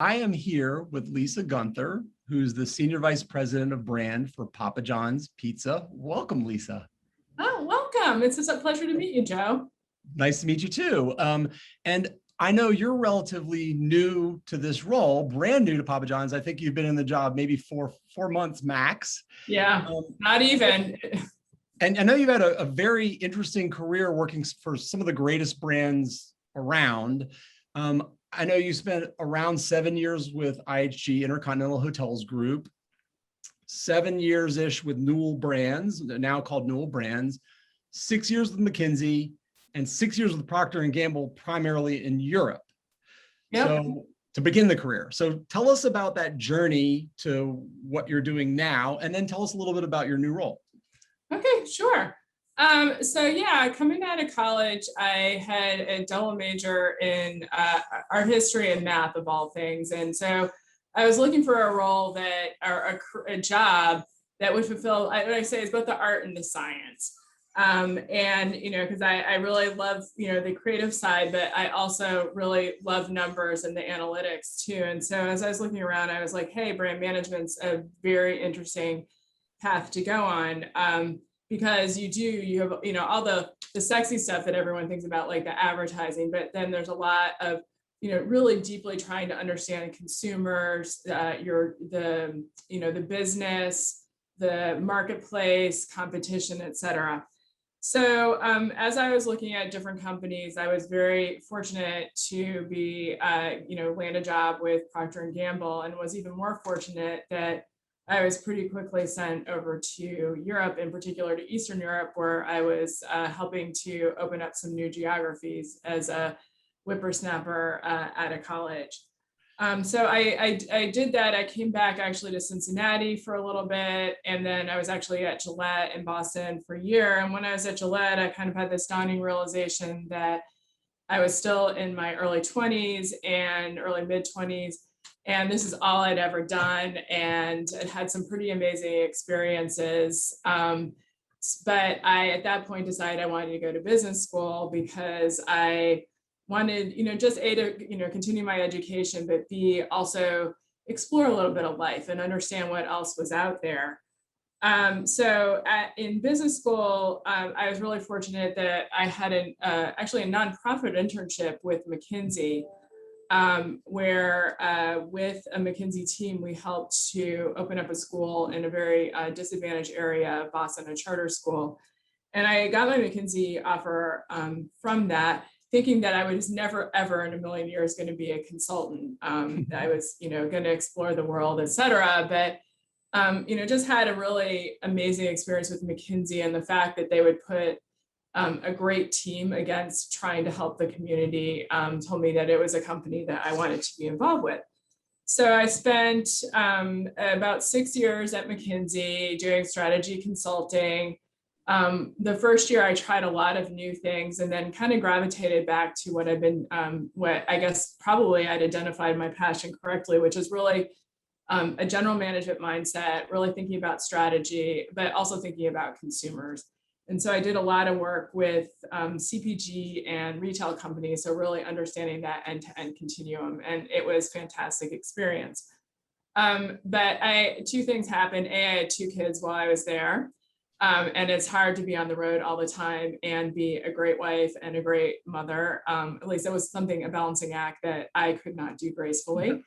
I am here with Lisa Gunther, who's the Senior Vice President of Brand for Papa John's Pizza. Welcome, Lisa. Oh, welcome. It's just a pleasure to meet you, Joe. Nice to meet you too. And I know you're relatively new to this role, brand new to Papa John's. I think you've been in the job maybe four months max. Yeah, Um, not even. and I know you've had a very interesting career working for some of the greatest brands around. I know you spent around 7 years with IHG Intercontinental Hotels Group, 7 years-ish with Newell Brands, now called Newell Brands, 6 years with McKinsey, and 6 years with Procter & Gamble, primarily in Europe. Yep. So to begin the career. So tell us about that journey to what you're doing now, and then tell us a little bit about your new role. Okay, sure. So yeah, coming out of college, I had a double major in art history and math of all things. And so I was looking for a role that, or a job that would fulfill, what I say is both the art and the science. And, because I really love, the creative side, but I also really love numbers and the analytics too. And so as I was looking around, I was like, hey, brand management's a very interesting path to go on. Because you have, all the sexy stuff that everyone thinks about, like the advertising, but then there's a lot of, really deeply trying to understand consumers, the business, the marketplace, competition, et cetera. So as I was looking at different companies, I was very fortunate to be, land a job with Procter & Gamble, and was even more fortunate that I was pretty quickly sent over to Europe, in particular to Eastern Europe, where I was helping to open up some new geographies as a whippersnapper out of college. So I did that. I came back actually to Cincinnati for a little bit, and then I was actually at Gillette in Boston for a year. And when I was at Gillette, I kind of had this dawning realization that I was still in my early 20s and early mid 20s. And this is all I'd ever done, and it had some pretty amazing experiences. But I, at that point, decided I wanted to go to business school because I wanted, just A, to, continue my education, but B, also explore a little bit of life and understand what else was out there. In business school, I was really fortunate that I had actually a nonprofit internship with McKinsey, where with a McKinsey team, we helped to open up a school in a very disadvantaged area of Boston, a charter school. And I got my McKinsey offer from that, thinking that I was never, ever in a million years going to be a consultant. I was, going to explore the world, et cetera. But, just had a really amazing experience with McKinsey, and the fact that they would put a great team against trying to help the community told me that it was a company that I wanted to be involved with. So I spent about 6 years at McKinsey doing strategy consulting. The first year I tried a lot of new things, and then kind of gravitated back to what I've been, what I guess probably I'd identified my passion correctly, which is really a general management mindset, really thinking about strategy, but also thinking about consumers. And so I did a lot of work with CPG and retail companies, so really understanding that end-to-end continuum, and it was a fantastic experience. But two things happened. A, I had 2 kids while I was there, and it's hard to be on the road all the time and be a great wife and a great mother. At least it was a balancing act that I could not do gracefully.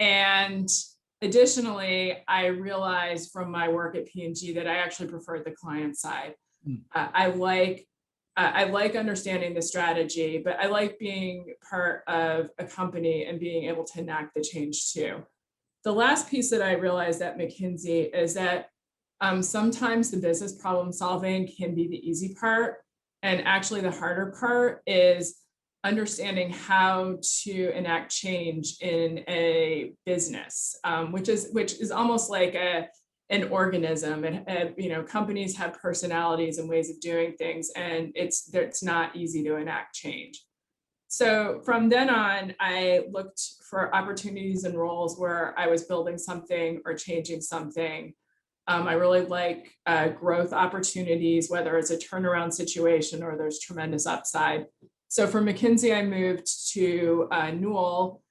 And additionally, I realized from my work at P&G that I actually preferred the client side. I like understanding the strategy, but I like being part of a company and being able to enact the change too. The last piece that I realized at McKinsey is that sometimes the business problem solving can be the easy part, and actually the harder part is understanding how to enact change in a business, which is almost like an organism. And companies have personalities and ways of doing things, and it's not easy to enact change. So from then on, I looked for opportunities and roles where I was building something or changing something. I really like growth opportunities, whether it's a turnaround situation or there's tremendous upside. So from McKinsey, I moved to Newell,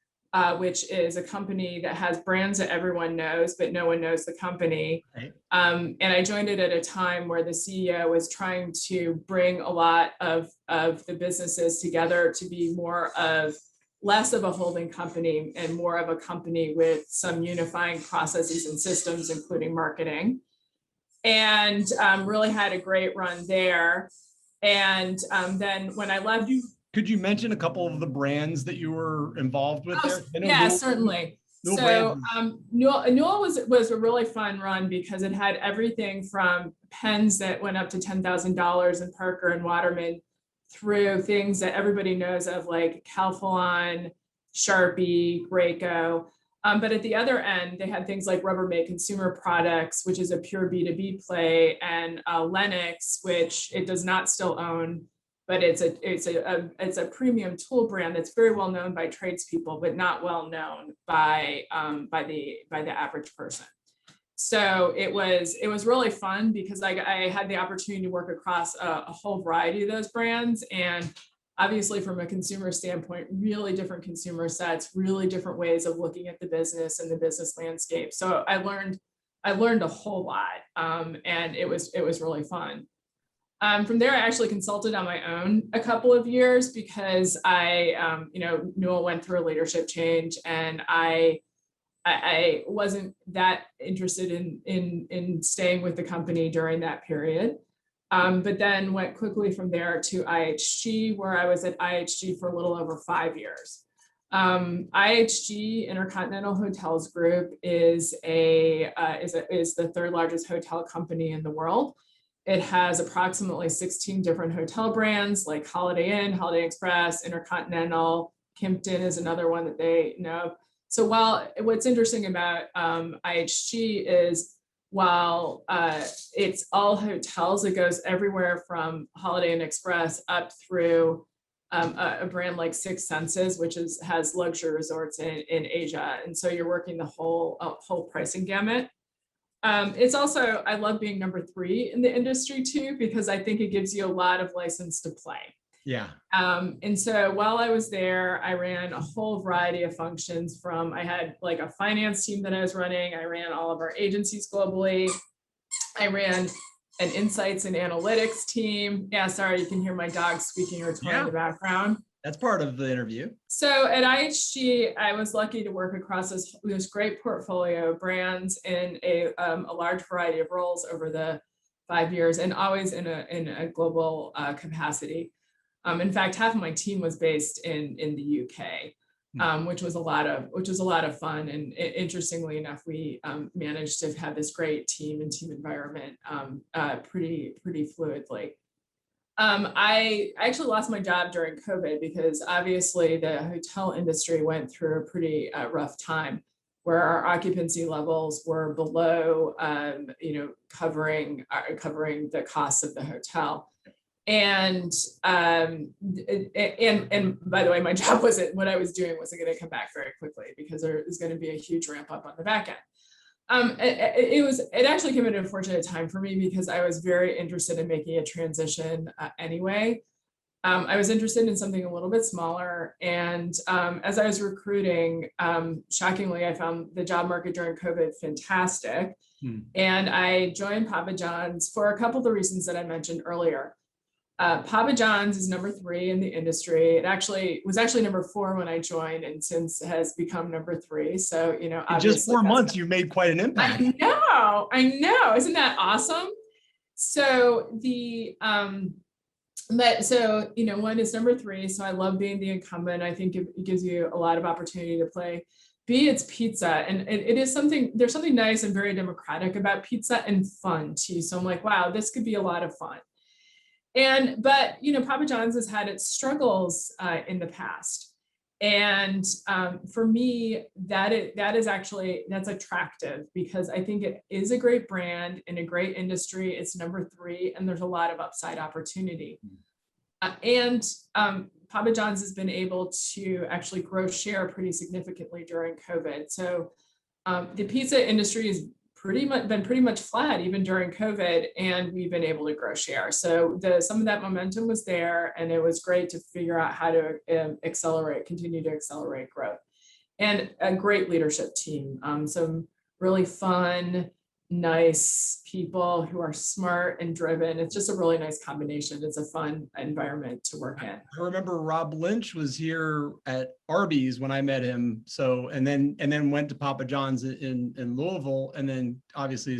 which is a company that has brands that everyone knows, but no one knows the company. Right. And I joined it at a time where the CEO was trying to bring a lot of the businesses together to be less of a holding company and more of a company with some unifying processes and systems, including marketing. And really had a great run there. And then when I left, could you mention a couple of the brands that you were involved with there? Yeah, certainly. So Newell was a really fun run because it had everything from pens that went up to $10,000 in Parker and Waterman through things that everybody knows of, like Calphalon, Sharpie, Graco. But at the other end, they had things like Rubbermaid Consumer Products, which is a pure B2B play, and Lennox, which it does not still own, but it's a premium tool brand that's very well known by tradespeople, but not well known by the average person. So it was really fun because I had the opportunity to work across a whole variety of those brands, and obviously from a consumer standpoint, really different consumer sets, really different ways of looking at the business and the business landscape. So I learned a whole lot, and it was really fun. From there, I actually consulted on my own a couple of years because Newell went through a leadership change, and I wasn't that interested in staying with the company during that period. But then went quickly from there to IHG, where I was at IHG for a little over 5 years. IHG, Intercontinental Hotels Group, is the third largest hotel company in the world. It has approximately 16 different hotel brands like Holiday Inn, Holiday Inn Express, Intercontinental, Kimpton is another one that they know. So what's interesting about IHG is while it's all hotels, it goes everywhere from Holiday Inn Express up through a brand like Six Senses, which has luxury resorts in Asia. And so you're working the whole pricing gamut. It's also, I love being number 3 in the industry too, because I think it gives you a lot of license to play. Yeah. And so while I was there, I ran a whole variety of functions I had like a finance team that I was running. I ran all of our agencies globally. I ran an insights and analytics team. Yeah, sorry, you can hear my dog squeaking or toy in the background. That's part of the interview. So at IHG, I was lucky to work across this great portfolio of brands in a large variety of roles over the 5 years, and always in a global capacity. In fact, half of my team was based in the UK, which was a lot of fun. And interestingly enough, we managed to have this great team and team environment pretty fluidly. I actually lost my job during COVID because obviously the hotel industry went through a pretty rough time where our occupancy levels were below, covering the costs of the hotel. And by the way, my job wasn't, what I was doing wasn't going to come back very quickly because there is going to be a huge ramp up on the back end. It actually came at an unfortunate time for me because I was very interested in making a transition anyway. I was interested in something a little bit smaller. And as I was recruiting, shockingly, I found the job market during COVID fantastic. And I joined Papa John's for a couple of the reasons that I mentioned earlier. Papa John's is number 3 in the industry. It was actually number 4 when I joined, and since has become number 3. So, in just 4 months, you made quite an impact. I know. Isn't that awesome? So one is number 3. So I love being the incumbent. I think it gives you a lot of opportunity to play. B, it's pizza. And there's something nice and very democratic about pizza and fun too. So I'm like, wow, this could be a lot of fun. But Papa John's has had its struggles in the past. And for me, that's attractive because I think it is a great brand in a great industry. It's number 3, and there's a lot of upside opportunity. And Papa John's has been able to actually grow share pretty significantly during COVID. So the pizza industry has been pretty much flat even during COVID, and we've been able to grow share. So some of that momentum was there, and it was great to figure out how to continue to accelerate growth. and a great leadership team. Some really fun, nice people who are smart and driven. It's just a really nice combination. It's a fun environment to work in. I remember Rob Lynch was here at Arby's when I met him. So, and then went to Papa John's in Louisville, and then obviously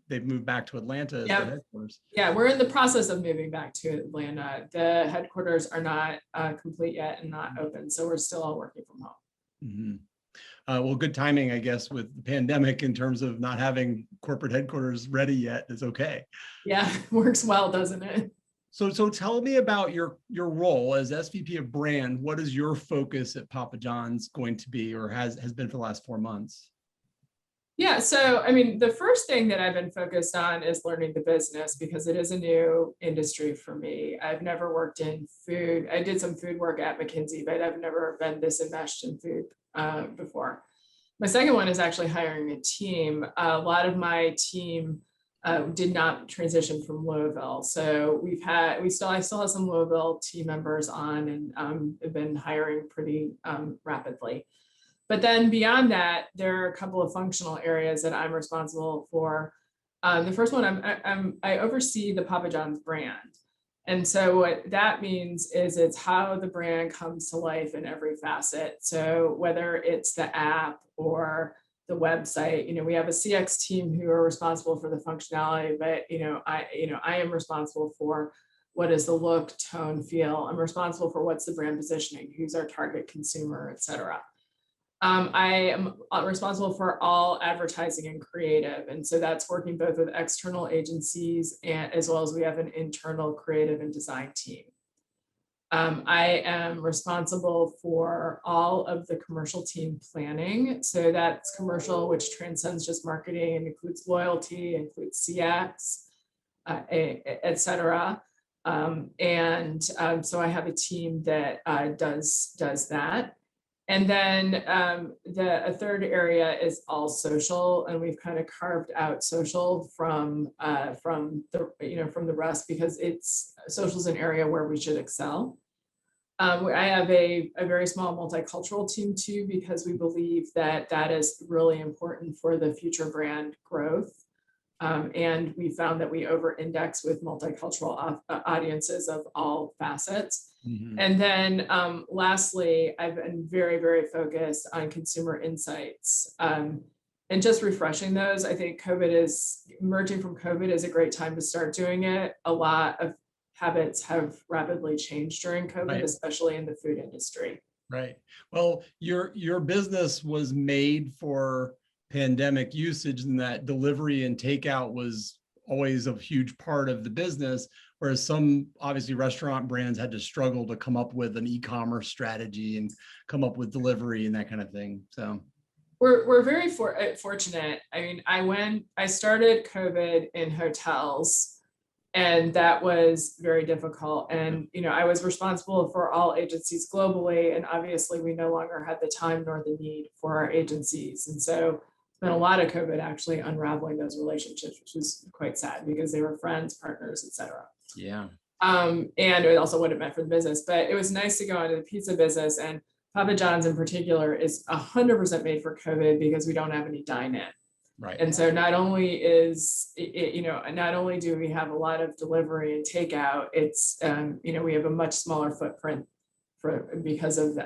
they've moved back to Atlanta as the headquarters. Yeah, we're in the process of moving back to Atlanta. The headquarters are not complete yet and not open. So we're still all working from home. Mm-hmm. Well, good timing, I guess, with the pandemic in terms of not having corporate headquarters ready yet is okay. Yeah, works well, doesn't it? So tell me about your role as SVP of Brand. What is your focus at Papa John's going to be, or has been for the last 4 months? Yeah, so I mean, the first thing that I've been focused on is learning the business because it is a new industry for me. I've never worked in food. I did some food work at McKinsey, but I've never been this enmeshed in food before. My second one is actually hiring a team. A lot of my team did not transition from Louisville. So I still have some Louisville team members on, and have been hiring pretty rapidly. But then beyond that, there are a couple of functional areas that I'm responsible for. The first one, I oversee the Papa John's brand. And so what that means is it's how the brand comes to life in every facet. So whether it's the app or the website, we have a CX team who are responsible for the functionality, but I am responsible for what is the look, tone, feel. I'm responsible for what's the brand positioning, who's our target consumer, et cetera. I am responsible for all advertising and creative. And so that's working both with external agencies and as well as we have an internal creative and design team. I am responsible for all of the commercial team planning. So that's commercial, which transcends just marketing and includes loyalty, includes CX, et cetera. So I have a team that does that. And then a third area is all social, and we've kind of carved out social from the rest because social's an area where we should excel. I have a very small multicultural team too, because we believe that is really important for the future brand growth. And we found that we over-index with multicultural audiences of all facets. Mm-hmm. And then lastly, I've been very, very focused on consumer insights and just refreshing those. I think emerging from COVID is a great time to start doing it. A lot of habits have rapidly changed during COVID, right, especially in the food industry. Right. Well, your business was made for pandemic usage, and that delivery and takeout was always a huge part of the business, whereas some obviously restaurant brands had to struggle to come up with an e-commerce strategy and come up with delivery and that kind of thing. So we're very fortunate. I mean, I started COVID in hotels, and that was very difficult. And I was responsible for all agencies globally, and obviously we no longer had the time nor the need for our agencies, and so been a lot of COVID actually unraveling those relationships, which was quite sad because they were friends, partners, et cetera. Yeah. And it also what it meant for the business, but it was nice to go into the pizza business, and Papa John's in particular is 100% made for COVID because we don't have any dine-in. Right. And so not only do we have a lot of delivery and takeout, it's, we have a much smaller footprint because of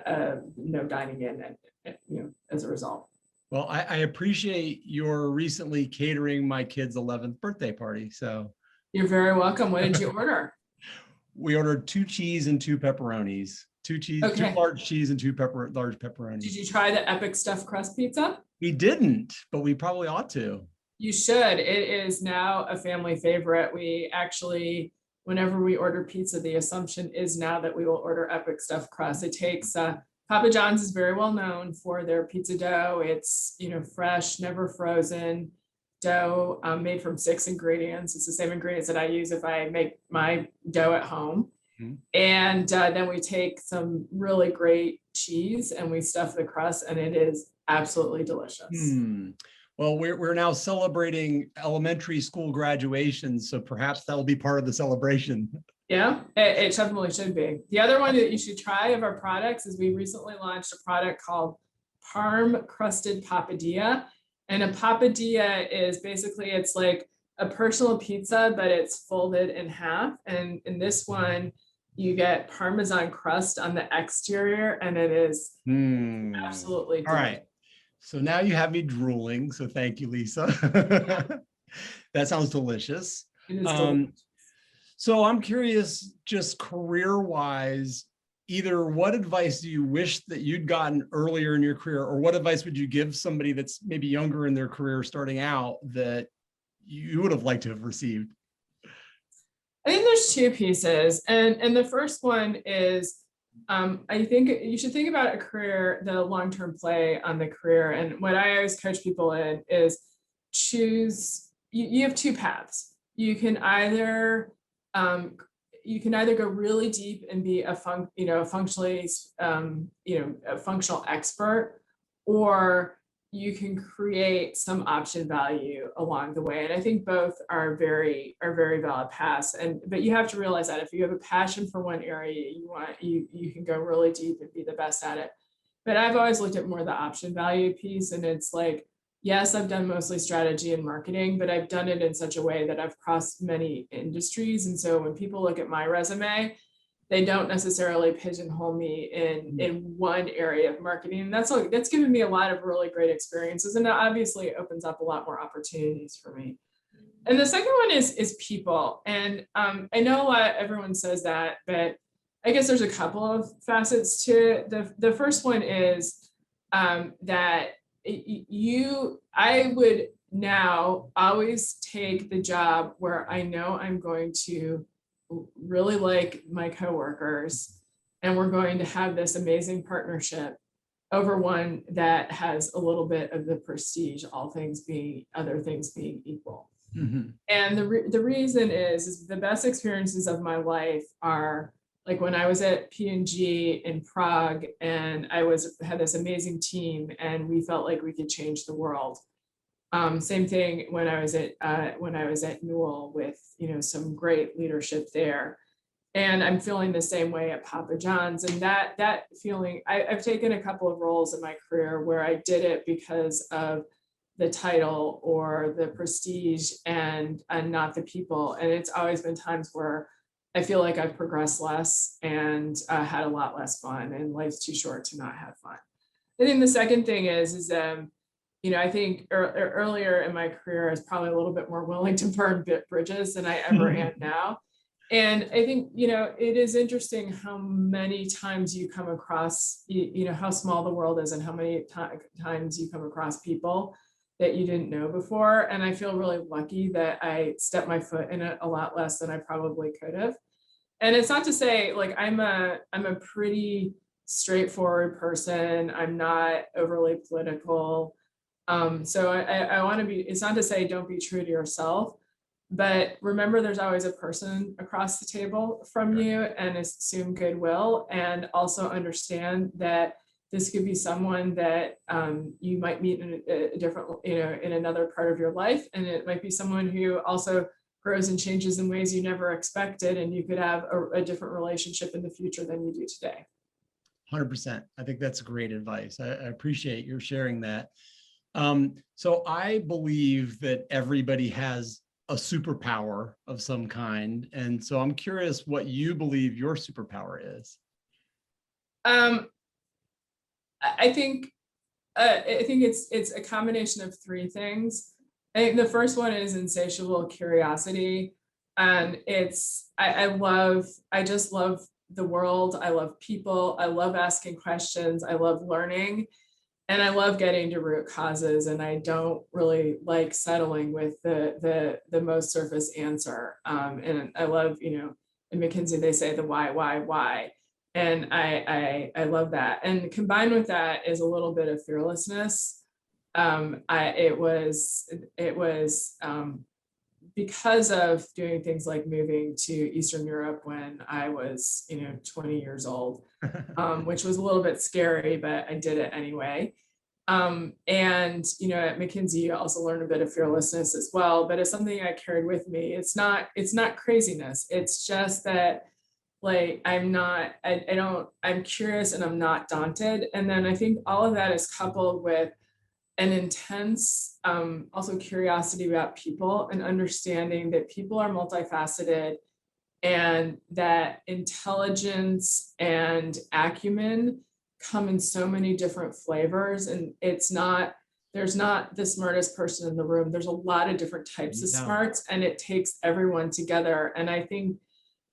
no dining in and, as a result. Well, I appreciate your recently catering my kid's 11th birthday party. So you're very welcome. What did you order? We ordered 2 cheese and 2 pepperonis. 2 cheese, okay. 2 large cheese and 2 large pepperonis. Did you try the epic stuffed crust pizza? We didn't, but we probably ought to. You should. It is now a family favorite. We actually, whenever we order pizza, the assumption is now that we will order epic stuffed crust. It takes Papa John's is very well known for their pizza dough. It's, fresh, never frozen dough made from 6 ingredients. It's the same ingredients that I use if I make my dough at home. Mm-hmm. And then we take some really great cheese and we stuff the crust, and it is absolutely delicious. Well, we're now celebrating elementary school graduations, so perhaps that will be part of the celebration. Yeah, it definitely should be. The other one that you should try of our products is we recently launched a product called parm crusted papadilla. And a papadilla is basically, it's like a personal pizza, but it's folded in half. And in this one, you get Parmesan crust on the exterior, and it is absolutely delicious. All right. So now you have me drooling. So thank you, Lisa. That sounds delicious. It is delicious. So I'm curious, just career-wise, either what advice do you wish that you'd gotten earlier in your career, or what advice would you give somebody that's maybe younger in their career starting out that you would have liked to have received? I think there's two pieces. And the first one is, I think you should think about a career, the long-term play on the career. And what I always coach people in is choose, you have two paths. You can either go really deep and be a functionally, a functional expert, or you can create some option value along the way. And I think both are very valid paths. But you have to realize that if you have a passion for one area, you can go really deep and be the best at it. But I've always looked at more the option value piece, and it's like, yes, I've done mostly strategy and marketing, but I've done it in such a way that I've crossed many industries. And so when people look at my resume, they don't necessarily pigeonhole me in one area of marketing. And that's given me a lot of really great experiences. And that obviously opens up a lot more opportunities for me. And the second one is people. And I know everyone says that, but I guess there's a couple of facets to it. The first one is that I would now always take the job where I know I'm going to really like my coworkers, and we're going to have this amazing partnership, over one that has a little bit of the prestige, other things being equal. Mm-hmm. And the reason is the best experiences of my life are like when I was at P&G in Prague, and had this amazing team, and we felt like we could change the world. Same thing when I was at Newell with some great leadership there, and I'm feeling the same way at Papa John's. And that feeling, I've taken a couple of roles in my career where I did it because of the title or the prestige and not the people. And it's always been times where I feel like I've progressed less and had a lot less fun, and life's too short to not have fun. I think the second thing is I think earlier in my career, I was probably a little bit more willing to burn bridges than I ever am now. And I think, it is interesting how many times you come across, how small the world is, and how many times you come across people that you didn't know before. And I feel really lucky that I stepped my foot in it a lot less than I probably could have. And it's not to say, like, I'm a pretty straightforward person. I'm not overly political. So I want to be, it's not to say don't be true to yourself, but remember there's always a person across the table from you, and assume goodwill, and also understand that this could be someone that you might meet in a different, in another part of your life. And it might be someone who also grows and changes in ways you never expected, and you could have a different relationship in the future than you do today. 100%. I think that's great advice. I appreciate your sharing that. So I believe that everybody has a superpower of some kind. And so I'm curious what you believe your superpower is. I think it's a combination of three things. I think the first one is insatiable curiosity. And I just love the world. I love people. I love asking questions. I love learning. And I love getting to root causes, and I don't really like settling with the most surface answer. And I love, in McKinsey, they say the why. And I love that. And combined with that is a little bit of fearlessness. It was because of doing things like moving to Eastern Europe when I was, 20 years old, which was a little bit scary, but I did it anyway. And, at McKinsey, you also learn a bit of fearlessness as well, but it's something I carried with me. It's not craziness. It's just that, like I'm curious and I'm not daunted. And then I think all of that is coupled with an intense also curiosity about people and understanding that people are multifaceted and that intelligence and acumen come in so many different flavors. And there's not the smartest person in the room. There's a lot of different types of smarts, and it takes everyone together. And I think,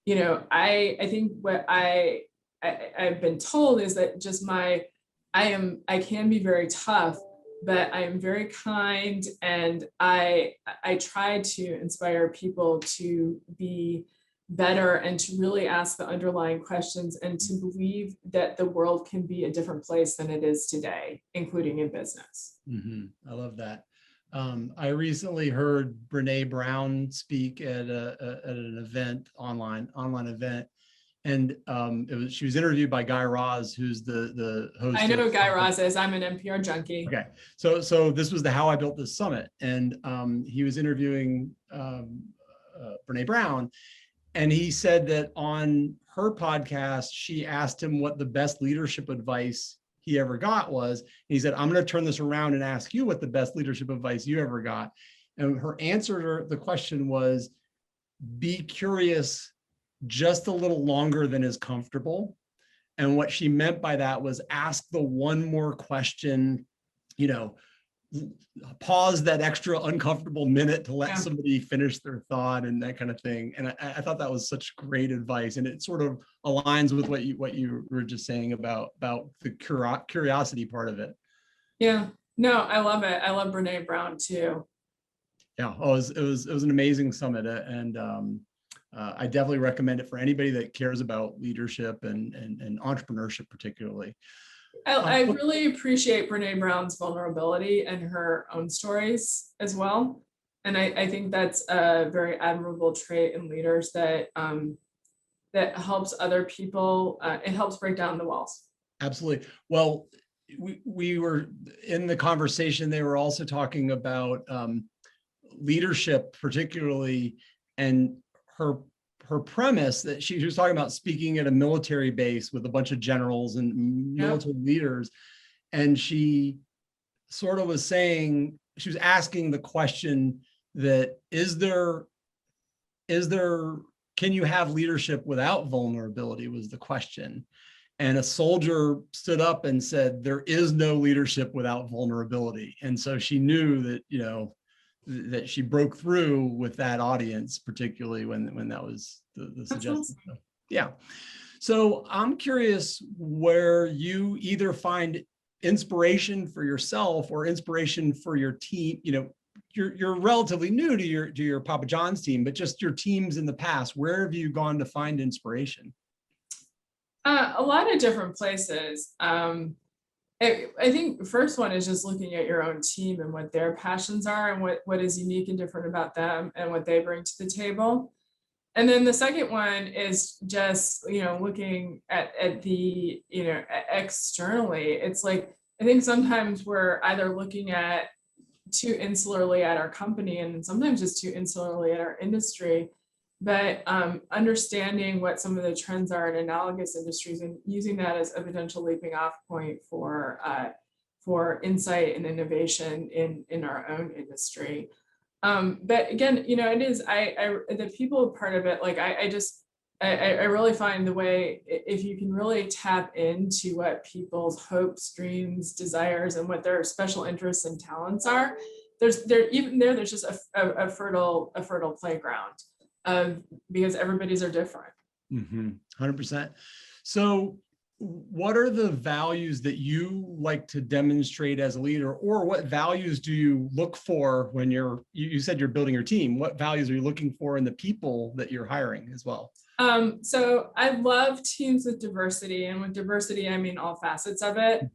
I think what I've been told is that just I can be very tough, but I am very kind, and I try to inspire people to be better and to really ask the underlying questions and to believe that the world can be a different place than it is today, including in business. I love that. I recently heard Brene Brown speak at an event, online event, and she was interviewed by Guy Raz, who's the host. I know who Guy Raz is. I'm an NPR junkie. Okay, so this was the How I Built This Summit, and he was interviewing Brene Brown, and he said that on her podcast, she asked him what the best leadership advice he ever got was. And he said, I'm going to turn this around and ask you what the best leadership advice you ever got. And her answer to the question was, be curious just a little longer than is comfortable. And what she meant by that was ask the one more question, pause that extra uncomfortable minute to let somebody finish their thought and that kind of thing. And I thought that was such great advice. And it sort of aligns with what you were just saying about the curiosity part of it. Yeah, no, I love it. I love Brene Brown too. Yeah, it was an amazing summit. And I definitely recommend it for anybody that cares about leadership and entrepreneurship particularly. I really appreciate Brene Brown's vulnerability and her own stories as well. And I think that's a very admirable trait in leaders that helps other people. It helps break down the walls. Absolutely. Well, we were in the conversation, they were also talking about leadership particularly, and her premise that she was talking about speaking at a military base with a bunch of generals and military leaders. And she sort of was saying, she was asking the question that can you have leadership without vulnerability, was the question. And a soldier stood up and said, there is no leadership without vulnerability. And so she knew that, that she broke through with that audience, particularly when that was the suggestion. Awesome. Yeah. So I'm curious where you either find inspiration for yourself or inspiration for your team. You're relatively new to your Papa John's team, but just your teams in the past, where have you gone to find inspiration? A lot of different places. I think the first one is just looking at your own team and what their passions are and what is unique and different about them and what they bring to the table. And then the second one is just, looking at the, externally. It's like, I think sometimes we're either looking at too insularly at our company and sometimes just too insularly at our industry, but understanding what some of the trends are in analogous industries and using that as a potential leaping off point for insight and innovation in our own industry. But again, it is the people part of it. Like I really find the way, if you can really tap into what people's hopes, dreams, desires, and what their special interests and talents are, there's just a fertile playground. Because everybody's are different. 100%. So what are the values that you like to demonstrate as a leader, or what values do you look for when you said you're building your team? What values are you looking for in the people that you're hiring as well? So I love teams with diversity, and with diversity, I mean all facets of it.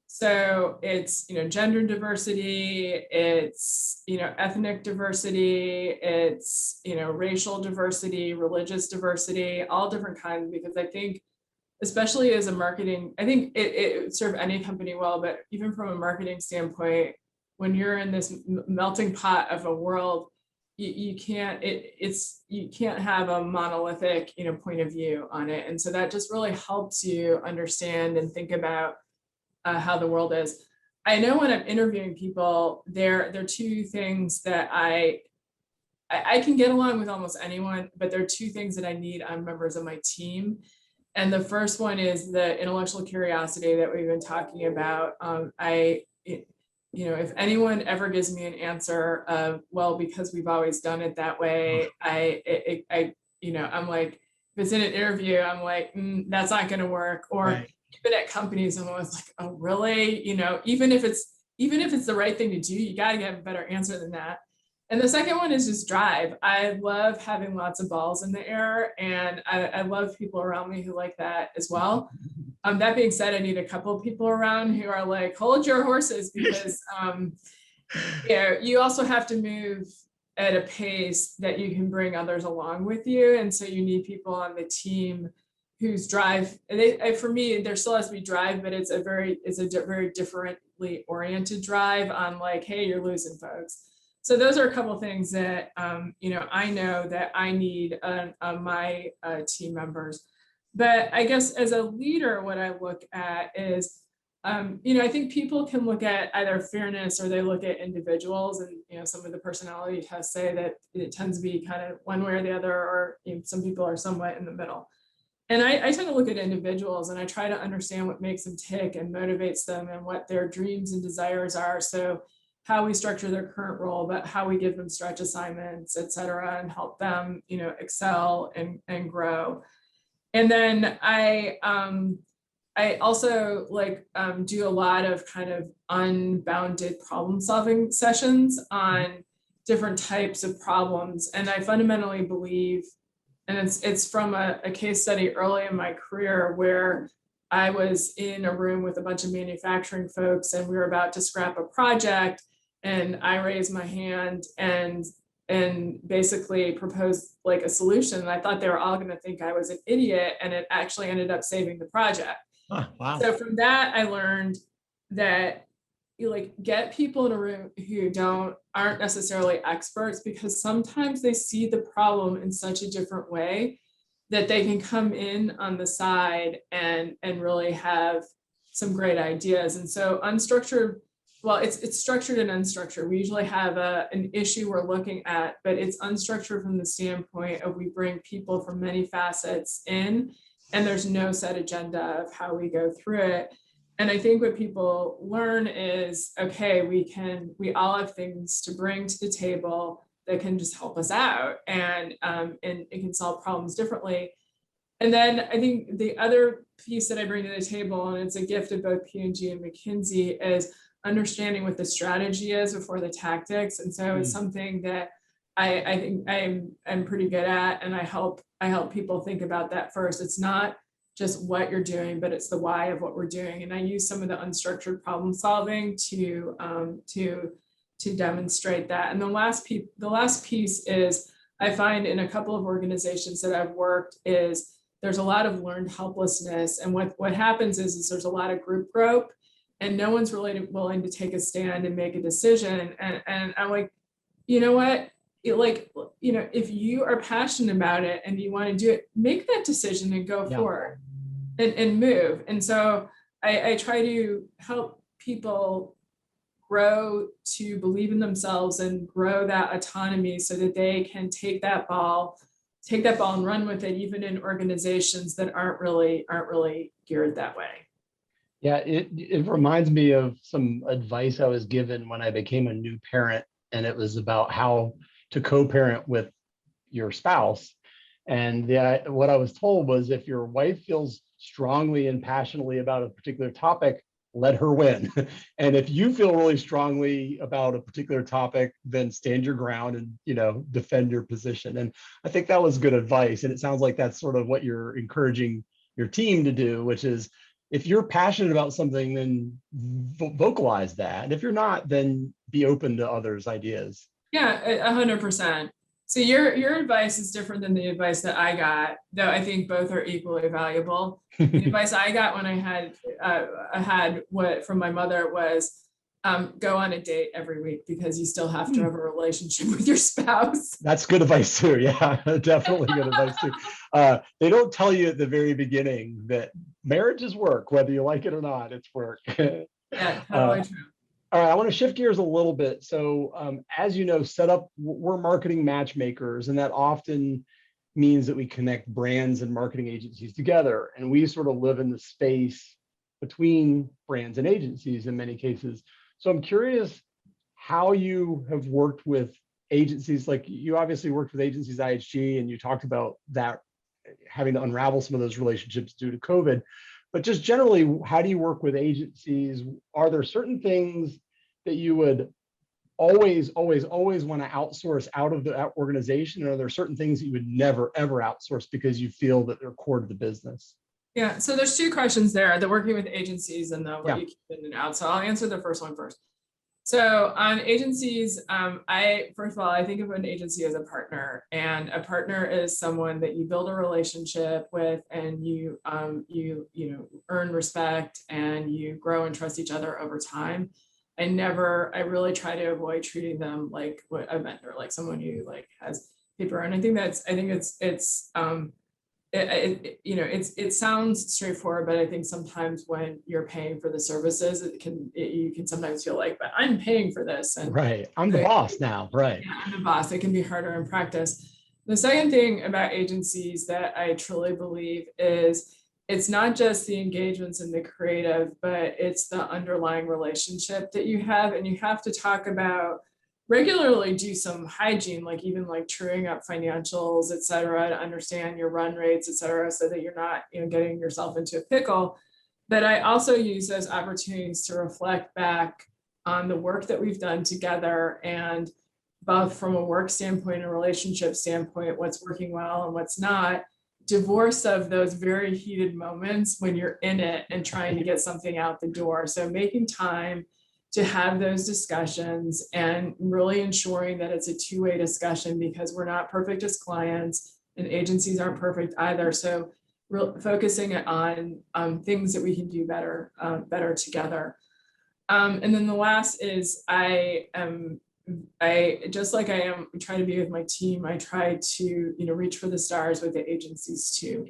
So it's, gender diversity, it's, ethnic diversity, it's, racial diversity, religious diversity, all different kinds, because I think, especially as a marketing, I think it would serve any company well, but even from a marketing standpoint, when you're in this melting pot of a world, you can't, you can't have a monolithic, point of view on it. And so that just really helps you understand and think about how the world is. I know when I'm interviewing people, there are two things that I can get along with almost anyone, but there are two things that I need on members of my team. And the first one is the intellectual curiosity that we've been talking about. If anyone ever gives me an answer of, well, because we've always done it that way, I'm like, if it's in an interview, I'm like, that's not going to work. Or Right. even at companies, I'm always like, oh, really? Even if it's the right thing to do, you got to get a better answer than that. And the second one is just drive. I love having lots of balls in the air, and I love people around me who like that as well. That being said, I need a couple of people around who are like, hold your horses, because you also have to move at a pace that you can bring others along with you. And so you need people on the team whose drive, for me, there still has to be drive, but it's a very differently oriented drive on like, hey, you're losing folks. So those are a couple of things that, I know that I need on my team members. But I guess as a leader, what I look at is, I think people can look at either fairness or they look at individuals. And, some of the personality tests say that it tends to be kind of one way or the other, or some people are somewhat in the middle. And I tend to look at individuals and I try to understand what makes them tick and motivates them and what their dreams and desires are. So how we structure their current role, but how we give them stretch assignments, et cetera, and help them, excel and grow. And then I also do a lot of kind of unbounded problem solving sessions on different types of problems. And I fundamentally believe, and it's from a case study early in my career where I was in a room with a bunch of manufacturing folks and we were about to scrap a project, and I raised my hand and basically proposed like a solution. And I thought they were all going to think I was an idiot, and it actually ended up saving the project. Oh, wow. So from that, I learned that you get people in a room who aren't necessarily experts, because sometimes they see the problem in such a different way that they can come in on the side and really have some great ideas. And so unstructured, well, it's structured and unstructured. We usually have an issue we're looking at, but it's unstructured from the standpoint of we bring people from many facets in, and there's no set agenda of how we go through it. And I think what people learn is, okay, we all have things to bring to the table that can just help us out, and it can solve problems differently. And then I think the other piece that I bring to the table, and it's a gift of both P&G and McKinsey, is understanding what the strategy is before the tactics. And so it's something that I think I'm pretty good at, and I help people think about that first. It's not just what you're doing, but it's the why of what we're doing. And I use some of the unstructured problem solving to demonstrate that. And the last piece is, I find in a couple of organizations that I've worked is there's a lot of learned helplessness. And what happens is there's a lot of group growth, and no one's really willing to take a stand and make a decision. And I'm like, you know what? If you are passionate about it and you want to do it, make that decision and go forward and move. And so I try to help people grow to believe in themselves and grow that autonomy so that they can take that ball and run with it, even in organizations that aren't really geared that way. Yeah, it reminds me of some advice I was given when I became a new parent, and it was about how to co-parent with your spouse. And what I was told was, if your wife feels strongly and passionately about a particular topic, let her win. And if you feel really strongly about a particular topic, then stand your ground and, defend your position. And I think that was good advice. And it sounds like that's sort of what you're encouraging your team to do, which is, if you're passionate about something, then vocalize that. And if you're not, then be open to others' ideas. Yeah, 100%. So your advice is different than the advice that I got, though I think both are equally valuable. The advice I got when I had what from my mother was, go on a date every week because you still have to have a relationship with your spouse. That's good advice too. Yeah, definitely good advice too. They don't tell you at the very beginning that marriage is work, whether you like it or not, it's work. Yeah, totally true. All right, I want to shift gears a little bit. So as you know, we're marketing matchmakers, and that often means that we connect brands and marketing agencies together. And we sort of live in the space between brands and agencies in many cases. So I'm curious how you have worked with agencies. Like, you obviously worked with agencies IHG, and you talked about that, having to unravel some of those relationships due to COVID. But just generally, how do you work with agencies? Are there certain things that you would always want to outsource out of the organization? And are there certain things that you would never, ever outsource because you feel that they're core to the business? Yeah, so there's two questions there, the working with agencies and the what you keep in and out. So I'll answer the first one first. So on agencies, first of all, I think of an agency as a partner, and a partner is someone that you build a relationship with, and you earn respect, and you grow and trust each other over time. I really try to avoid treating them like a vendor, like someone who like has paper. And I think it sounds straightforward, but I think sometimes when you're paying for the services, you can sometimes feel like, but I'm paying for this. And right, I'm the boss now, right? Yeah, I'm the boss. It can be harder in practice. The second thing about agencies that I truly believe is it's not just the engagements and the creative, but it's the underlying relationship that you have. And you have to talk about regularly, do some hygiene, like even like truing up financials, et cetera, to understand your run rates, et cetera, so that you're not getting yourself into a pickle. But I also use those opportunities to reflect back on the work that we've done together, and both from a work standpoint and a relationship standpoint, what's working well and what's not, divorce of those very heated moments when you're in it and trying to get something out the door. So making time to have those discussions and really ensuring that it's a two-way discussion, because we're not perfect as clients and agencies aren't perfect either. So focusing on things that we can do better together. And then the last is I just like I try to be with my team, I try to reach for the stars with the agencies too.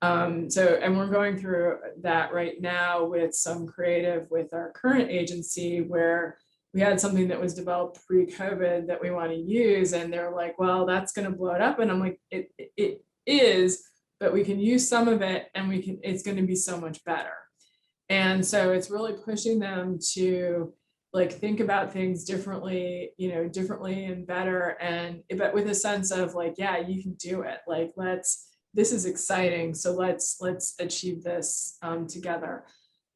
And we're going through that right now with some creative with our current agency, where we had something that was developed pre-COVID that we want to use, and they're like, well, that's going to blow it up. And I'm like, it is, but we can use some of it, and it's going to be so much better. And so it's really pushing them to like think about things differently, differently and better, but with a sense of like, yeah, you can do it. Like, this is exciting. So let's achieve this together.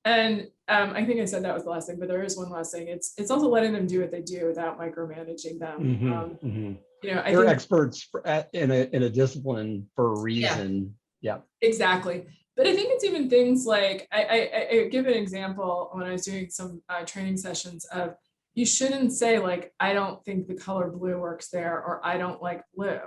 And I think I said that was the last thing, but there is one last thing. It's also letting them do what they do without micromanaging them. They're experts in a discipline for a reason. Yeah, exactly. But I think it's even things like, I give an example when I was doing some training sessions of, you shouldn't say like, I don't think the color blue works there, or I don't like blue.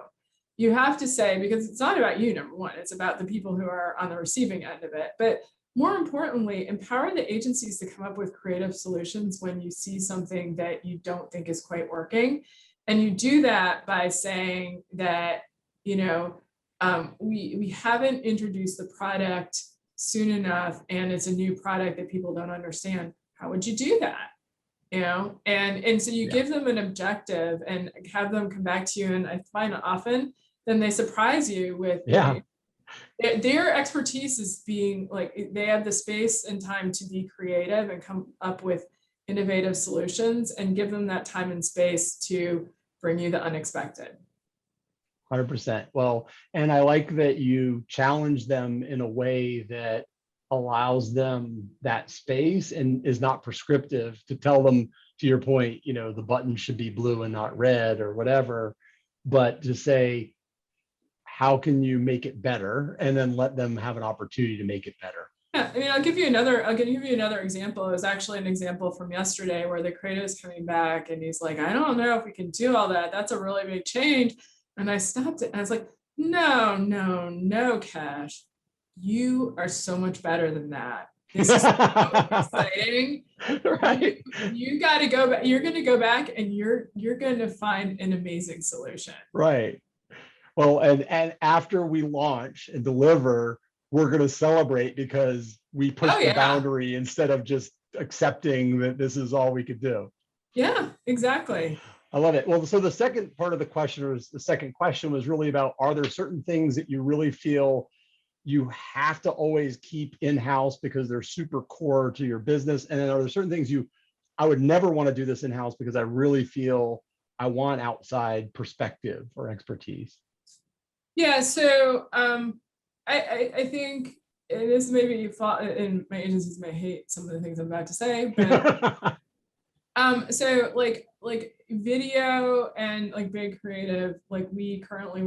You have to say, because it's not about you, number one, it's about the people who are on the receiving end of it. But more importantly, empower the agencies to come up with creative solutions when you see something that you don't think is quite working. And you do that by saying that, we haven't introduced the product soon enough, and it's a new product that people don't understand. How would you do that? And so you give them an objective and have them come back to you. And I find often then they surprise you with their expertise is being like, they have the space and time to be creative and come up with innovative solutions, and give them that time and space to bring you the unexpected. 100%. Well, and I like that you challenge them in a way that allows them that space and is not prescriptive to tell them, to your point, the button should be blue and not red or whatever, but to say, how can you make it better? And then let them have an opportunity to make it better. Yeah, I mean, I'll give you another example. It was actually an example from yesterday where the creative is coming back and he's like, I don't know if we can do all that. That's a really big change. And I stopped it and I was like, no, Cash, you are so much better than that. This is so exciting. Right. You got to go back. You're going to go back and you're going to find an amazing solution. Right. Well, and after we launch and deliver, we're going to celebrate because we pushed the boundary instead of just accepting that this is all we could do. Yeah, exactly. I love it. Well, so the second part of the question was really about, are there certain things that you really feel you have to always keep in-house because they're super core to your business? And then are there certain things I would never want to do this in-house because I really feel I want outside perspective or expertise? Yeah, so I think it is maybe and my agencies may hate some of the things I'm about to say, but so like video and like big creative, like we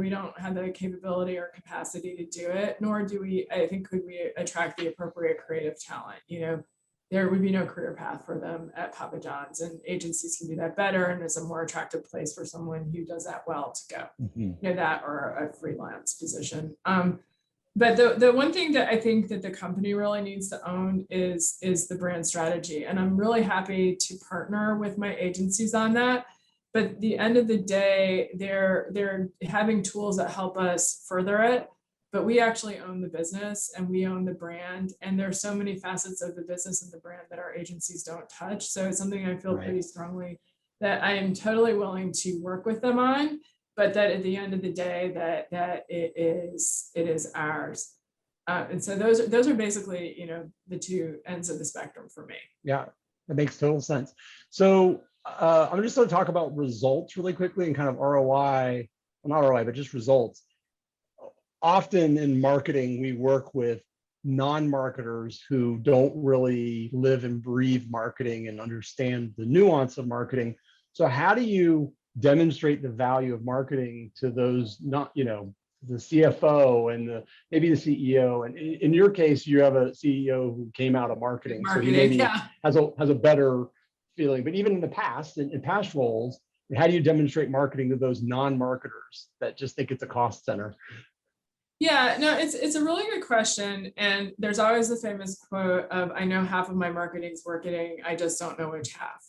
don't have the capability or capacity to do it, nor do we, I think, could we attract the appropriate creative talent. There would be no career path for them at Papa John's, and agencies can do that better, and it's a more attractive place for someone who does that well to go. Mm-hmm. That or a freelance position. But the one thing that I think that the company really needs to own is the brand strategy. And I'm really happy to partner with my agencies on that. But at the end of the day, they're having tools that help us further it. But we actually own the business and we own the brand. And there's so many facets of the business and the brand that our agencies don't touch. So it's something I feel pretty strongly that I am totally willing to work with them on, but that at the end of the day, that it is ours. And so those are basically, the two ends of the spectrum for me. Yeah, that makes total sense. So I'm just going to talk about results really quickly and kind of ROI, well, not ROI, but just results. Often in marketing, we work with non-marketers who don't really live and breathe marketing and understand the nuance of marketing. So how do you demonstrate the value of marketing to those not, the CFO and maybe the CEO? And in your case, you have a CEO who came out of marketing, so he maybe has a better feeling. But even in the past, in past roles, how do you demonstrate marketing to those non-marketers that just think it's a cost center? Yeah, no, it's a really good question. And there's always the famous quote of, I know half of my marketing's marketing, I just don't know which half.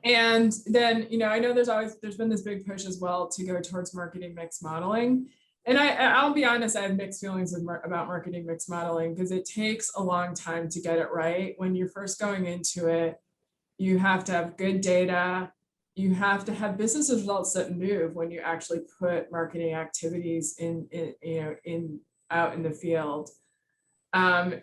And then, I know there's been this big push as well to go towards marketing mix modeling. And I'll be honest, I have mixed feelings about marketing mix modeling because it takes a long time to get it right. When you're first going into it, you have to have good data. You have to have business results that move when you actually put marketing activities out in the field. They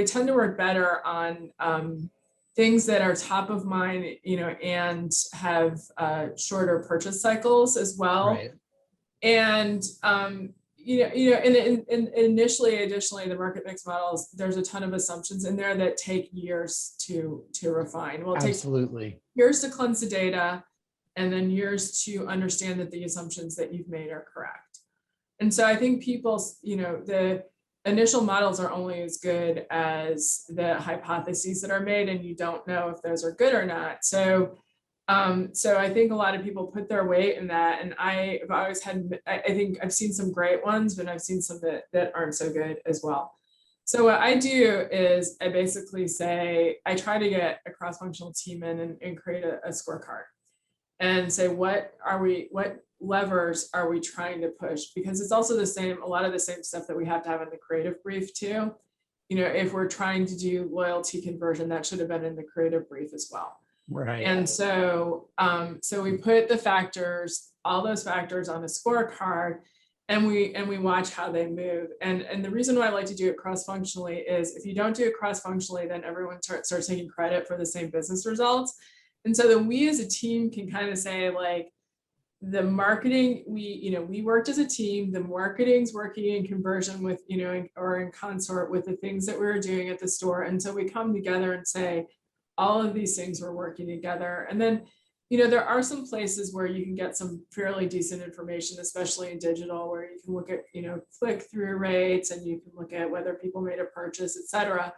tend to work better on things that are top of mind, and have shorter purchase cycles as well. Right. And additionally, the market mix models, there's a ton of assumptions in there that take years to refine. Well, it takes years to cleanse the data, and then years to understand that the assumptions that you've made are correct. And so I think the initial models are only as good as the hypotheses that are made, and you don't know if those are good or not. So I think a lot of people put their weight in that, and I think I've seen some great ones, but I've seen some that aren't so good as well. So what I do is I basically say, I try to get a cross-functional team in and create a scorecard and say, what levers are we trying to push? Because it's also a lot of the same stuff that we have to have in the creative brief too. If we're trying to do loyalty conversion, that should have been in the creative brief as well. Right. And so we put all those factors on a scorecard, and we watch how they move. And the reason why I like to do it cross-functionally is if you don't do it cross-functionally, then everyone starts taking credit for the same business results. And so then we as a team can kind of say, like, the marketing, we worked as a team, the marketing's working in conversion with, or in consort with the things that we were doing at the store. And so we come together and say, all of these things were working together. And then, there are some places where you can get some fairly decent information, especially in digital, where you can look at, click-through rates, and you can look at whether people made a purchase, et cetera.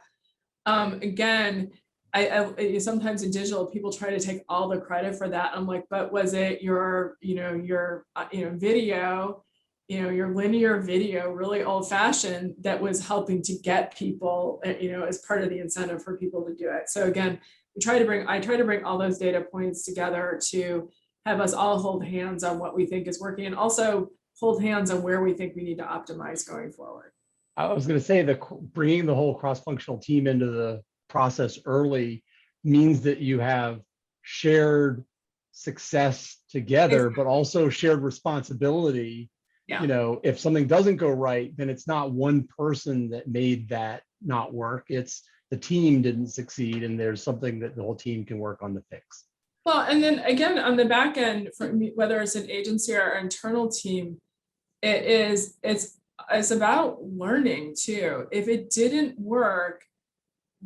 Again, I sometimes in digital, people try to take all the credit for that. I'm like, but was it your video? your linear video, really old fashioned, that was helping to get people, as part of the incentive for people to do it. So again, I try to bring all those data points together to have us all hold hands on what we think is working, and also hold hands on where we think we need to optimize going forward. I was going to say that bringing the whole cross-functional team into the process early means that you have shared success together, but also shared responsibility. Yeah. If something doesn't go right, then it's not one person that made that not work. It's the team didn't succeed, and there's something that the whole team can work on to fix. Well, and then again, on the back end, for me, whether it's an agency or our internal team, it's about learning too. If it didn't work,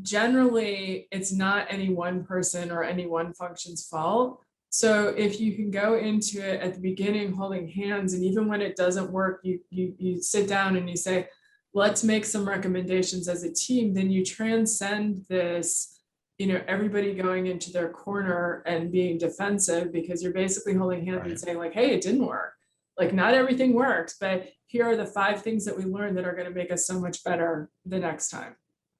generally it's not any one person or any one function's fault. So if you can go into it at the beginning holding hands, and even when it doesn't work, you sit down and you say, let's make some recommendations as a team, then you transcend this, everybody going into their corner and being defensive, because you're basically holding hands and saying like, hey, it didn't work. Like, not everything works, but here are the 5 things that we learned that are going to make us so much better the next time.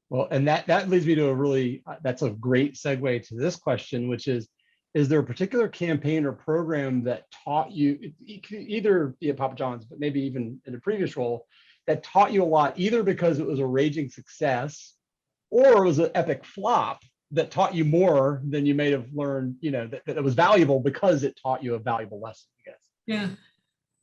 Well, and that leads me to that's a great segue to this question, which is there a particular campaign or program that taught you, it could either be at Papa John's, but maybe even in a previous role, that taught you a lot, either because it was a raging success or it was an epic flop that taught you more than you may have learned, that it was valuable because it taught you a valuable lesson, I guess? Yeah.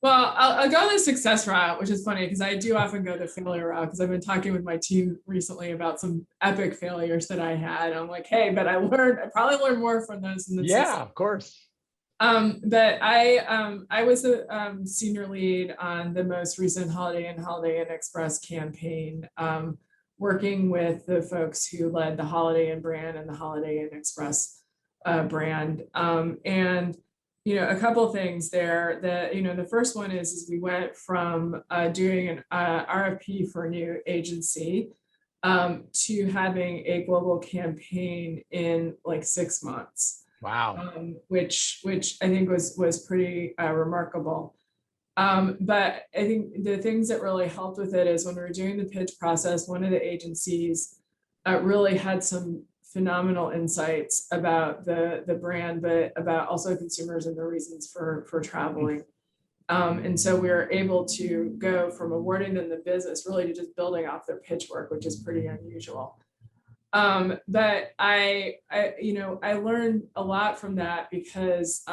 Well, I'll go the success route, which is funny because I do often go the failure route, because I've been talking with my team recently about some epic failures that I had. I'm like, hey, but I probably learned more from those than the success. Of course. But I was a senior lead on the most recent Holiday Inn Express campaign, working with the folks who led the Holiday Inn brand and the Holiday Inn Express brand. And a couple of things there. The first one is we went from doing an RFP for a new agency to having a global campaign in like 6 months. Wow. Which I think was pretty remarkable. But I think the things that really helped with it is when we were doing the pitch process, one of the agencies really had some phenomenal insights about the brand, but about also consumers and their reasons for traveling. And so we were able to go from awarding them the business really to just building off their pitch work, which is pretty unusual. But I learned a lot from that, because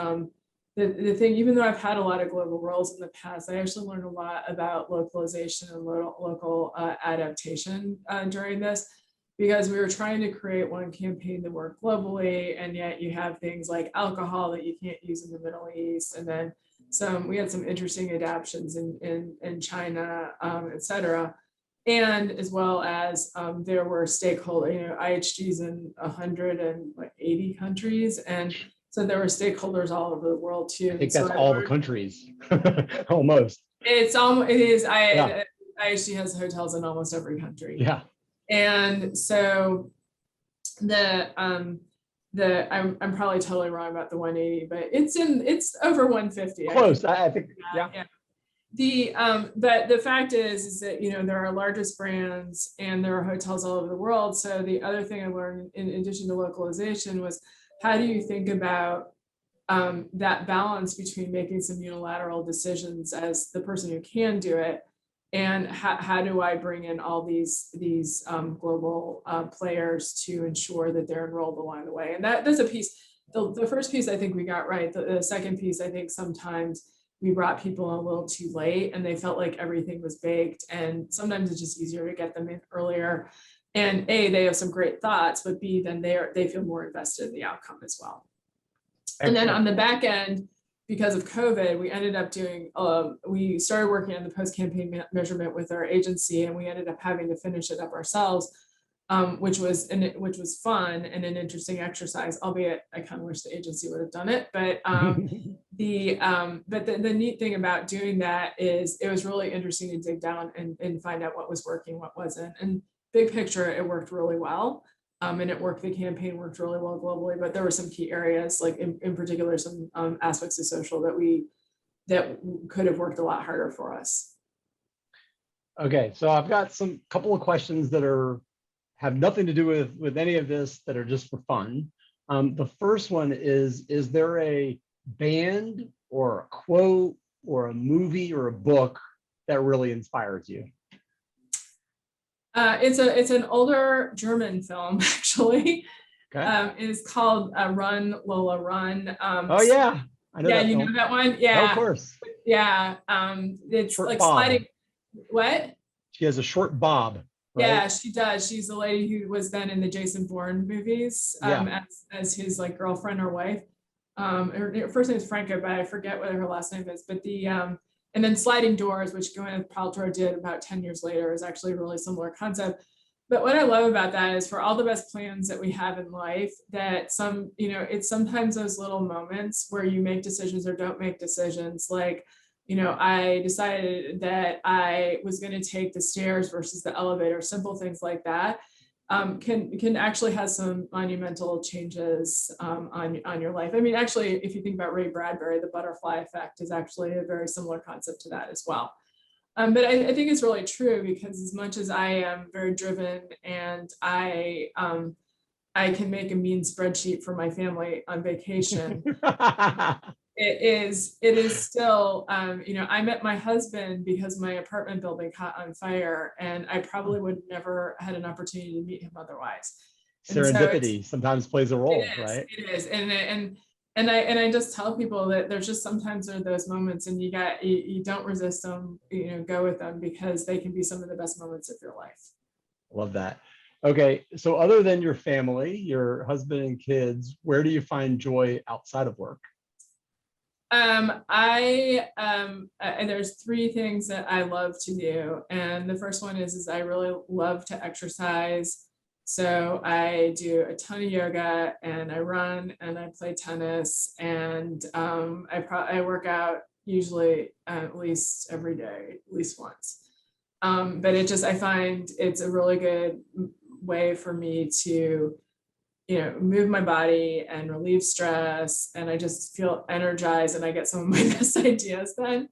the thing, even though I've had a lot of global roles in the past, I actually learned a lot about localization and local adaptation during this, because we were trying to create one campaign that worked globally, and yet you have things like alcohol that you can't use in the Middle East, and then we had some interesting adaptions in China, et cetera. And as well as there were stakeholders, IHGs in 180 countries. And so there were stakeholders all over the world too. I think that's all the countries, almost. It is. IHG has hotels in almost every country. Yeah. And so I'm probably totally wrong about the 180, but it's over 150. Close. I think. Yeah. But the fact is that there are largest brands and there are hotels all over the world. So the other thing I learned in addition to localization was, how do you think about that balance between making some unilateral decisions as the person who can do it, and how do I bring in all these global players to ensure that they're enrolled along the way? And that's a piece. The first piece I think we got right. The second piece, I think sometimes we brought people a little too late and they felt like everything was baked, and sometimes it's just easier to get them in earlier. And A, they have some great thoughts, but B, then they feel more invested in the outcome as well. Excellent. And then on the back end, because of COVID, we ended up doing, we started working on the post-campaign measurement with our agency, and we ended up having to finish it up ourselves, which was fun and an interesting exercise, albeit I kind of wish the agency would have done it. But the neat thing about doing that is it was really interesting to dig down and find out what was working, what wasn't. And big picture, it worked really well. And the campaign worked really well globally, but there were some key areas, like in particular, some aspects of social that we that could have worked a lot harder for us. Okay, so I've got some couple of questions that have nothing to do with any of this, that are just for fun. The first one is there a band or a quote or a movie or a book that really inspires you? It's an older German film, actually. Okay. It's called Run, Lola, Run. Oh yeah, I know Yeah, that you film. know that one? Oh, Yeah. of course. Yeah. It's Short like bob. sliding. What? She has a short bob, right? Yeah, she does. She's the lady who was then in the Jason Bourne movies, as his like girlfriend or wife. Her first name is Franca, but I forget what her last name is. But and then Sliding Doors, which Gwyneth Paltrow did about 10 years later, is actually a really similar concept. But what I love about that is, for all the best plans that we have in life, that it's sometimes those little moments where you make decisions or don't make decisions. Like, I decided that I was going to take the stairs versus the elevator, simple things like that. Can actually have some monumental changes on your life. I mean, actually, if you think about Ray Bradbury, the butterfly effect is actually a very similar concept to that as well. But I think it's really true, because as much as I am very driven and I can make a mean spreadsheet for my family on vacation, it is still, I met my husband because my apartment building caught on fire, and I probably would never had an opportunity to meet him otherwise. Serendipity sometimes plays a role, right? It is. And I just tell people that there's just sometimes there are those moments, and you don't resist them, go with them, because they can be some of the best moments of your life. Love that. Okay, so other than your family, your husband and kids, where do you find joy outside of work? There's three things that I love to do. And the first one is I really love to exercise. So I do a ton of yoga, and I run, and I play tennis, and I work out usually at least every day, at least once. But I find it's a really good way for me to move my body and relieve stress, and I just feel energized, and I get some of my best ideas then.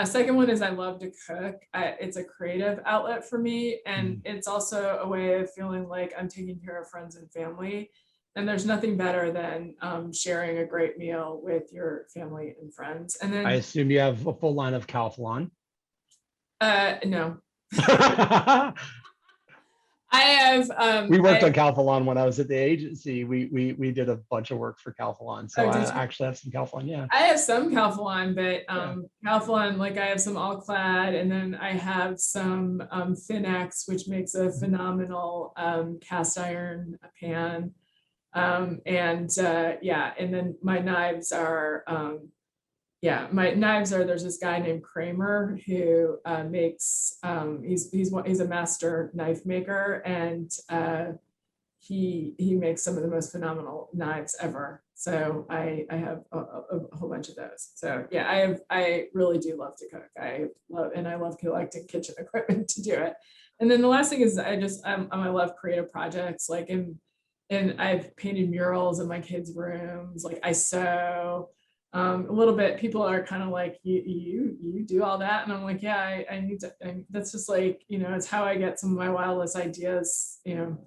Second one is I love to cook. It's a creative outlet for me, and it's also a way of feeling like I'm taking care of friends and family. And there's nothing better than sharing a great meal with your family and friends. And then I assume you have a full line of Calphalon. No. I have. We worked on Calphalon when I was at the agency. We did a bunch of work for Calphalon, so I actually have some Calphalon. Yeah, I have some Calphalon, but Calphalon, like I have some All Clad, and then I have some Finex, which makes a phenomenal cast iron pan, and then my knives are. There's this guy named Kramer who makes, he's a master knife maker, and he makes some of the most phenomenal knives ever. So I have a whole bunch of those. So yeah, I really do love to cook. I love collecting kitchen equipment to do it. And then the last thing is I love creative projects, and I've painted murals in my kids' rooms, like I sew. A little bit, people are kind of like, you do all that, and I'm like, yeah, I need to. And that's just like, it's how I get some of my wildest ideas, and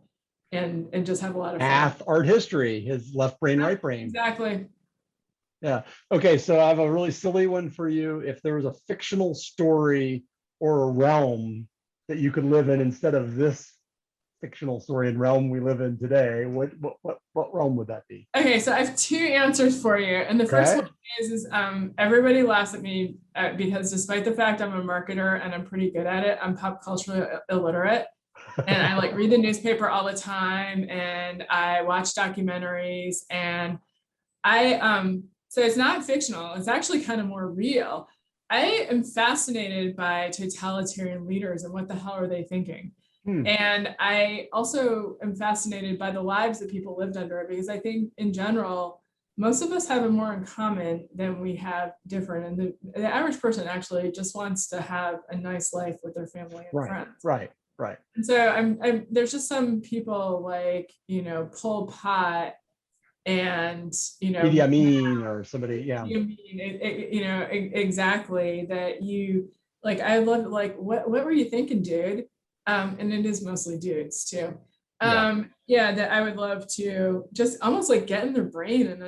just have a lot of math, fun. art history, his left brain, right brain. Exactly. Yeah. Okay, so I have a really silly one for you. If there was a fictional story or a realm that you could live in instead of this fictional story and realm we live in today, what realm would that be? Okay, so I have two answers for you, and the first one is everybody laughs at me because despite the fact I'm a marketer and I'm pretty good at it, I'm pop culture illiterate, and I like read the newspaper all the time, and I watch documentaries, and so it's not fictional, it's actually kind of more real. I am fascinated by totalitarian leaders and what the hell are they thinking. And I also am fascinated by the lives that people lived under, because I think in general, most of us have more in common than we have different. And the average person actually just wants to have a nice life with their family and friends. Right. And so there's just some people like, Pol Pot And, Idi Amin or somebody, yeah. you mean exactly that you like. I love like what were you thinking, dude? And it is mostly dudes too. That I would love to just almost like get in their brain and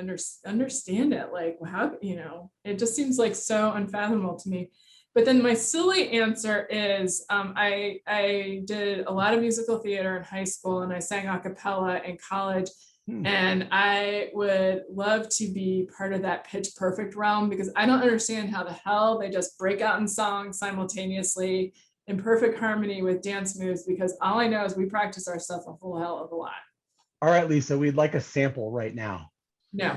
understand it. Like how it just seems like so unfathomable to me. But then my silly answer is I did a lot of musical theater in high school, and I sang a cappella in college. And I would love to be part of that pitch perfect realm, because I don't understand how the hell they just break out in song simultaneously in perfect harmony with dance moves, because all I know is we practice our stuff a whole hell of a lot. All right, Lisa, we'd like a sample right now. No.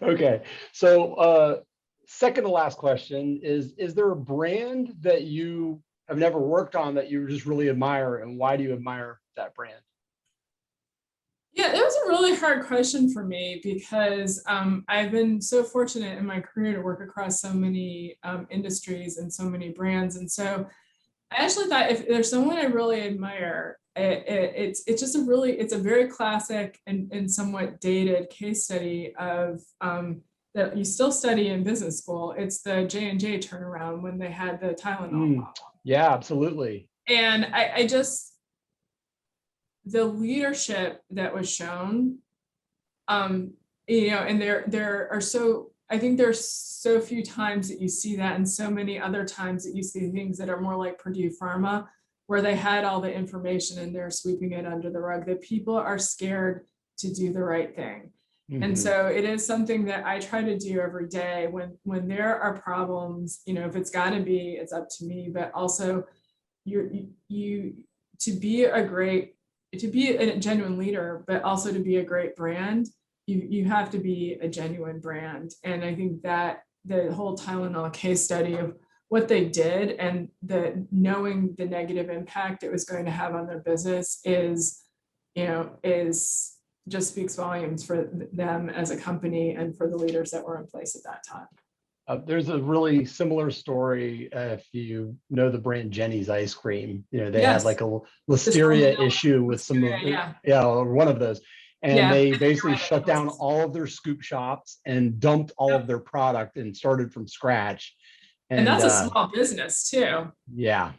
Okay, so second to last question is there a brand that you have never worked on that you just really admire, and why do you admire that brand? Yeah, it was a really hard question for me, because I've been so fortunate in my career to work across so many industries and so many brands. And so I actually thought if there's someone I really admire, it's just it's a very classic and somewhat dated case study of that you still study in business school. It's the J&J turnaround when they had the Tylenol problem. Yeah, absolutely. And I just, the leadership that was shown, and there are so, I think there's so few times that you see that, and so many other times that you see things that are more like Purdue Pharma, where they had all the information and they're sweeping it under the rug, that people are scared to do the right thing. And so it is something that I try to do every day when there are problems. If it's got to be, it's up to me, but also to be a genuine leader, but also to be a great brand, you have to be a genuine brand. And I think that the whole Tylenol case study of what they did and knowing the negative impact it was going to have on their business is just speaks volumes for them as a company and for the leaders that were in place at that time. There's a really similar story if you know the brand Jenny's ice cream. They had like a listeria issue with some of one of those, and they basically shut down all of their scoop shops and dumped all of their product and started from scratch. And that's a small business too. Yeah,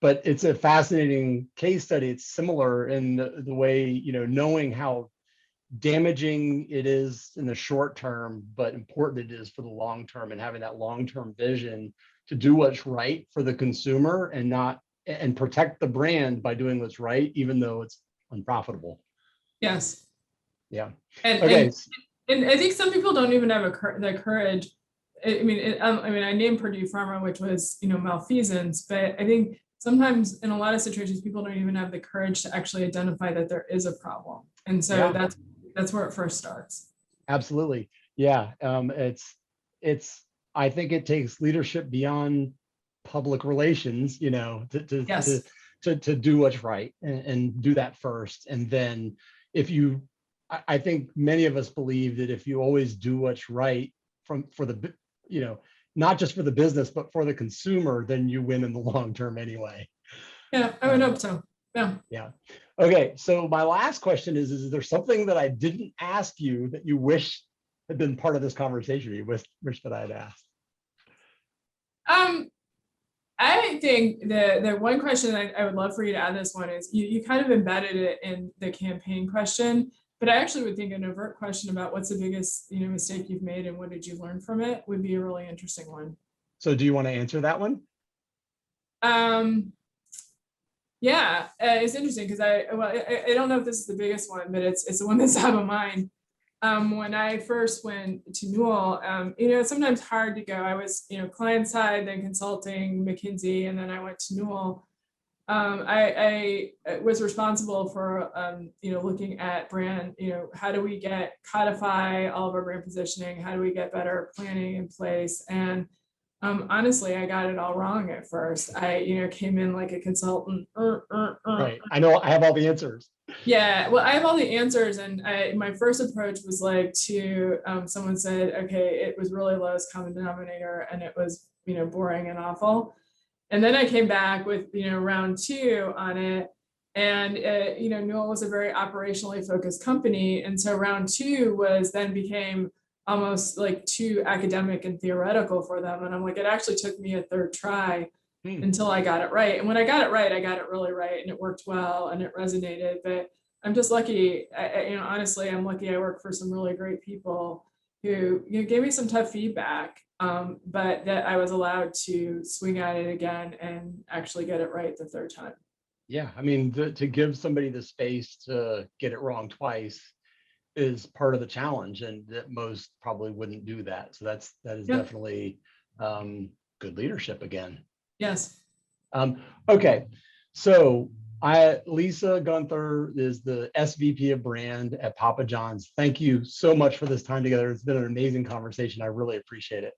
but it's a fascinating case study. It's similar in the way, knowing how damaging it is in the short term, but important it is for the long term, and having that long-term vision to do what's right for the consumer and protect the brand by doing what's right, even though it's unprofitable. Yes. Yeah. And I think some people don't even have the courage. I named Purdue Pharma, which was, malfeasance, but I think sometimes in a lot of situations, people don't even have the courage to actually identify that there is a problem. And so that's where it first starts. Absolutely. Yeah. I think it takes leadership beyond public relations, to do what's right and do that first. And then I think many of us believe that if you always do what's right for the, not just for the business, but for the consumer, then you win in the long term anyway. Yeah, I would hope so. Yeah. Yeah. Okay. So my last question is there something that I didn't ask you that you wish had been part of this conversation you wish that I had asked? I think the one question I would love for you to add this one is you kind of embedded it in the campaign question, but I actually would think an overt question about what's the biggest mistake you've made and what did you learn from it would be a really interesting one. So do you want to answer that one? Yeah, it's interesting because I don't know if this is the biggest one, but it's the one that's top of mind. When I first went to Newell, it's sometimes hard to go. I was, client side, then consulting, McKinsey, and then I went to Newell. I was responsible for, looking at brand, how do we codify all of our brand positioning? How do we get better planning in place? And honestly, I got it all wrong at first. I, came in like a consultant. Right. I know I have all the answers. Yeah, well, I have all the answers. And my first approach was like someone said, okay, it was really lowest common denominator and it was, boring and awful. And then I came back with, round two on it. And, Newell was a very operationally focused company. And so round two became almost like too academic and theoretical for them. And I'm like, it actually took me a third try until I got it right. And when I got it right, I got it really right, and it worked well and it resonated. But I'm just lucky, honestly, I'm lucky I work for some really great people who gave me some tough feedback, but that I was allowed to swing at it again and actually get it right the third time. Yeah, I mean, to give somebody the space to get it wrong twice is part of the challenge, and that most probably wouldn't do that. So that is definitely good leadership again. Yes. Okay, so Lisa Gunther is the SVP of Brand at Papa John's. Thank you so much for this time together. It's been an amazing conversation. I really appreciate it.